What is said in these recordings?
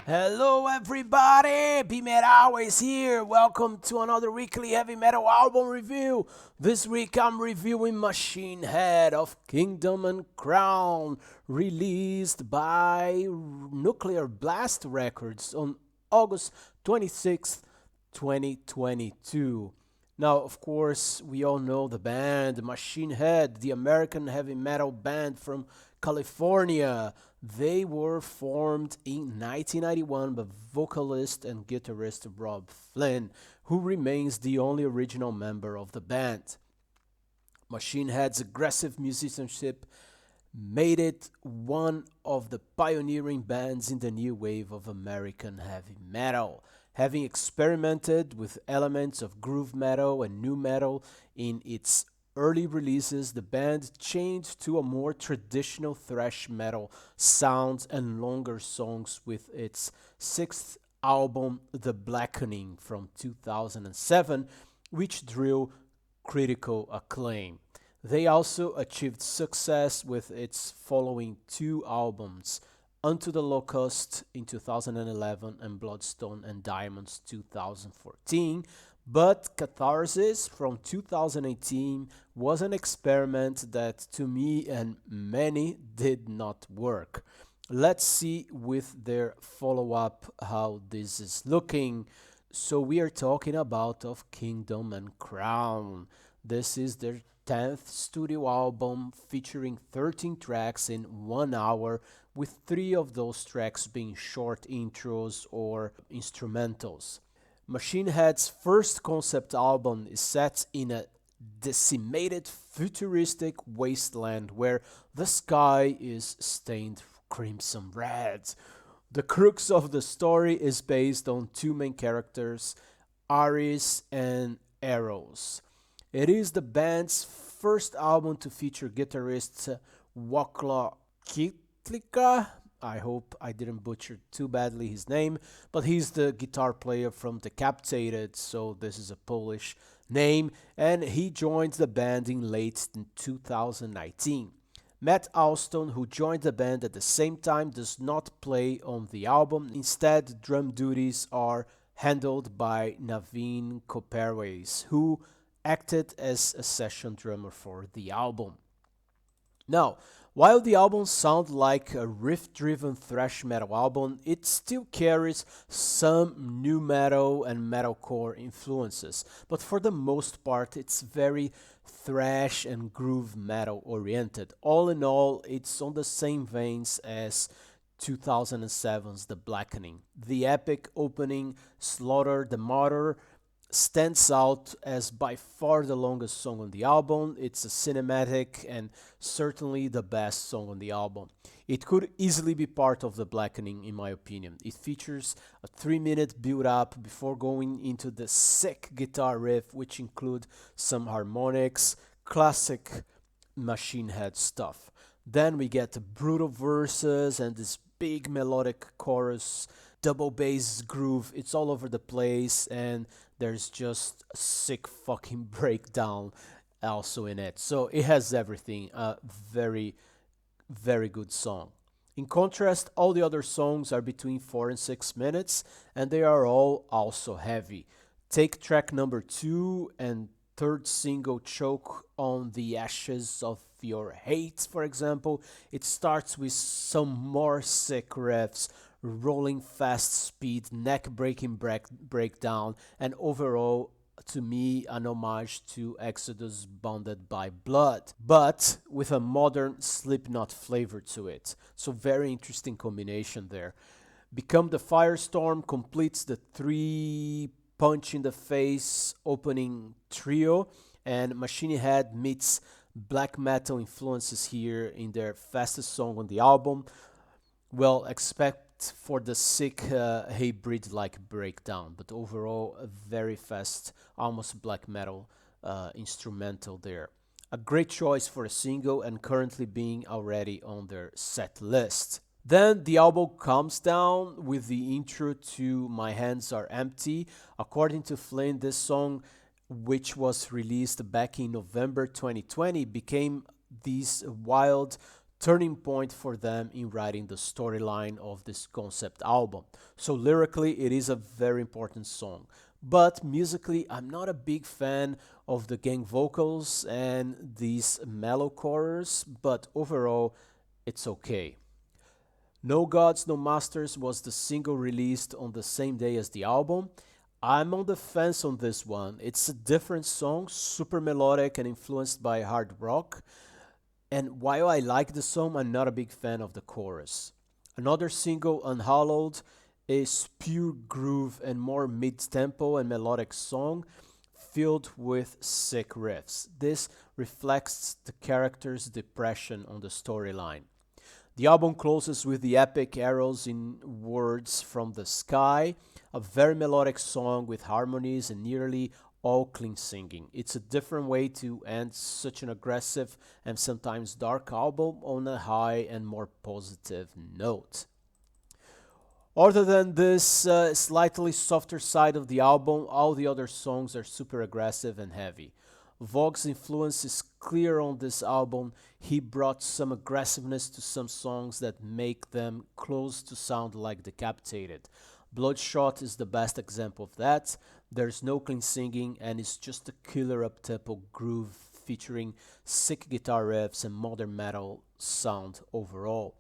Hello, everybody! BeMetalways here. Welcome to another weekly heavy metal album review. This week I'm reviewing Machine Head of Kingdom and Crown, released by Nuclear Blast Records on August 26th, 2022. Now, of course, we all know the band Machine Head, the American heavy metal band from California. They were formed in 1991 by vocalist and guitarist Rob Flynn, who remains the only original member of the band. Machine Head's aggressive musicianship made it one of the pioneering bands in the new wave of American heavy metal. Having experimented with elements of groove metal and nu metal in its early releases, the band changed to a more traditional thrash metal sound and longer songs with its sixth album, The Blackening, from 2007, which drew critical acclaim. They also achieved success with its following two albums, Unto the Locust in 2011 and Bloodstone and Diamonds 2014, but Catharsis from 2018 was an experiment that to me and many did not work. Let's see with their follow-up how this is looking. So we are talking about of Kingdom and Crown. This is their 10th studio album featuring 13 tracks in 1 hour, with 3 of those tracks being short intros or instrumentals. Machine Head's first concept album is set in a decimated futuristic wasteland where the sky is stained crimson red. The crux of the story is based on two main characters, Aris and Eros. It is the band's first album to feature guitarist Wacław Kitlika. I hope I didn't butcher too badly his name, but he's the guitar player from Decapitated, so this is a Polish name, and he joined the band in late 2019. Matt Alston, who joined the band at the same time, does not play on the album. Instead, drum duties are handled by Naveen Koperways, who acted as a session drummer for the album. Now, while the album sounds like a riff-driven thrash metal album, it still carries some nu metal and metalcore influences, but for the most part it's very thrash and groove metal oriented. All in all, it's on the same veins as 2007's The Blackening. The epic opening, Slaughter the Martyr, stands out as by far the longest song on the album. It's a cinematic and certainly the best song on the album. It could easily be part of The Blackening in my opinion. It features a 3-minute build-up before going into the sick guitar riff, which include some harmonics, classic Machine Head stuff. Then we get the brutal verses and this big melodic chorus, double bass groove. It's all over the place, and there's just a sick fucking breakdown also in it. So it has everything. A very, very good song. In contrast, all the other songs are between 4 and 6 minutes, and they are all also heavy. Take track number 2 and third single, Choke on the Ashes of Your Hate, for example. It starts with some more sick riffs, rolling fast speed, neck-breaking breakdown, and overall, to me, an homage to Exodus Bonded by Blood, but with a modern Slipknot flavor to it. So very interesting combination there. Become the Firestorm completes the 3 punch in the face opening trio, and Machine Head meets black metal influences here in their fastest song on the album. Well, expect for the sick hybrid like breakdown, but overall a very fast, almost black metal instrumental there. A great choice for a single and currently being already on their set list. Then the album calms down with the intro to My Hands Are Empty. According to Flynn, this song, which was released back in November 2020, became this wild turning point for them in writing the storyline of this concept album. So lyrically, it is a very important song. But musically, I'm not a big fan of the gang vocals and these mellow chorus, but overall, it's okay. No Gods, No Masters was the single released on the same day as the album. I'm on the fence on this one. It's a different song, super melodic and influenced by hard rock. And while I like the song, I'm not a big fan of the chorus. Another single, Unhallowed, is pure groove and more mid tempo and melodic song filled with sick riffs. This reflects the character's depression on the storyline. The album closes with the epic Arrows in Words from the Sky, a very melodic song with harmonies and nearly all clean singing. It's a different way to end such an aggressive and sometimes dark album on a high and more positive note. Other than this slightly softer side of the album, all the other songs are super aggressive and heavy. Vogue's influence is clear on this album. He brought some aggressiveness to some songs that make them close to sound like Decapitated. Bloodshot is the best example of that. There's no clean singing and it's just a killer up-tempo groove featuring sick guitar riffs and modern metal sound overall.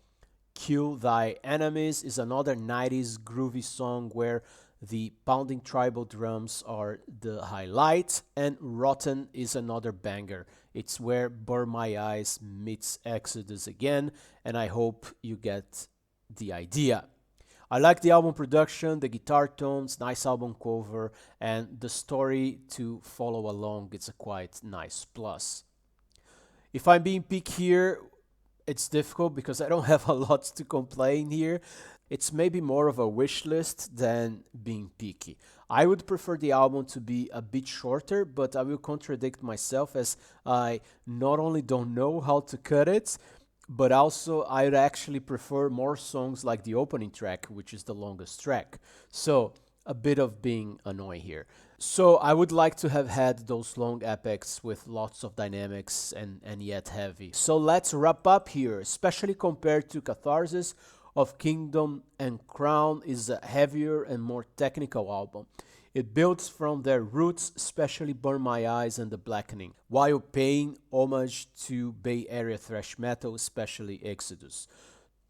Kill Thy Enemies is another 90s groovy song where the pounding tribal drums are the highlight, and Rotten is another banger. It's where Burn My Eyes meets Exodus again, and I hope you get the idea. I like the album production, the guitar tones, nice album cover, and the story to follow along. It's a quite nice plus. If I'm being picky here, it's difficult because I don't have a lot to complain here. It's maybe more of a wish list than being picky. I would prefer the album to be a bit shorter, but I will contradict myself as I not only don't know how to cut it, but also I'd actually prefer more songs like the opening track, which is the longest track. So a bit of being annoying here. So I would like to have had those long epics with lots of dynamics and yet heavy. So let's wrap up here, especially compared to Catharsis of Kingdom and Crown is a heavier and more technical album. It builds from their roots, especially Burn My Eyes and The Blackening, while paying homage to Bay Area thrash metal, especially Exodus.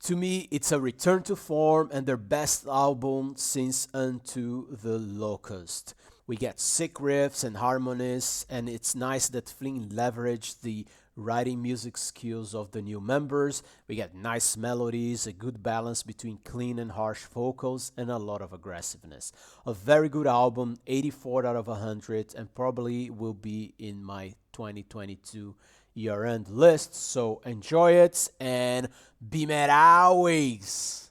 To me, it's a return to form and their best album since Unto the Locust. We get sick riffs and harmonies, and it's nice that Flynn leveraged the writing music skills of the new members. We get nice melodies, a good balance between clean and harsh vocals, and a lot of aggressiveness. A very good album, 84 out of 100, and probably will be in my 2022 year-end list. So enjoy it and BeMetalways!